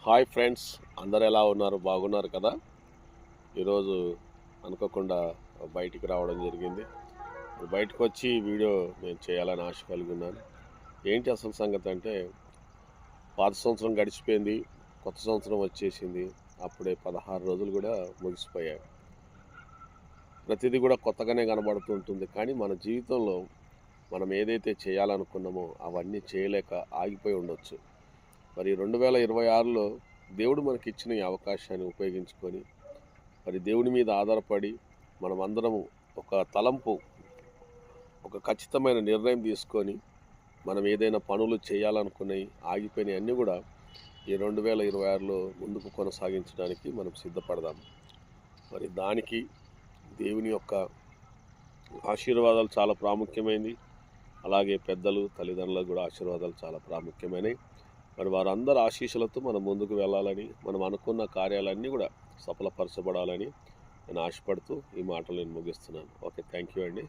Hi friends, అందరు ఎలా ఉన్నారు? బాగున్నారు కదా? ఈరోజు అనుకోకుండా బయటికి రావడం జరిగింది. బయటకు వచ్చి వీడియో నేను చేయాలని ఆశ కలిగి ఉన్నాను. ఏంటి అసలు సంగతి అంటే, పాత సంవత్సరం గడిచిపోయింది, కొత్త సంవత్సరం వచ్చేసింది. అప్పుడే 16 రోజులు కూడా ముగిసిపోయాయి. ప్రతిదీ కూడా కొత్తగానే కనబడుతూ ఉంటుంది. కానీ మన జీవితంలో మనం ఏదైతే చేయాలనుకున్నామో అవన్నీ చేయలేక ఆగిపోయి ఉండొచ్చు. మరి 2026లో దేవుడు మనకిచ్చిన ఈ అవకాశాన్ని ఉపయోగించుకొని, మరి దేవుని మీద ఆధారపడి మనమందరము ఒక తలంపు, ఒక ఖచ్చితమైన నిర్ణయం తీసుకొని, మనం ఏదైనా పనులు చేయాలనుకున్నయి ఆగిపోయినయి అన్నీ కూడా ఈ 2026లో ముందుకు కొనసాగించడానికి మనం సిద్ధపడదాం. మరి దానికి దేవుని యొక్క ఆశీర్వాదాలు చాలా ప్రాముఖ్యమైనది. అలాగే పెద్దలు, తల్లిదండ్రులకు కూడా ఆశీర్వాదాలు చాలా ప్రాముఖ్యమైనవి. మరి వారందరి ఆశీస్సులతో మనం ముందుకు వెళ్ళాలని, మనం అనుకున్న కార్యాలన్నీ కూడా సఫలపరచబడాలని నేను ఆశపడుతూ ఈ మాటలు నేను ముగిస్తున్నాను. ఓకే, థ్యాంక్ యూ అండి.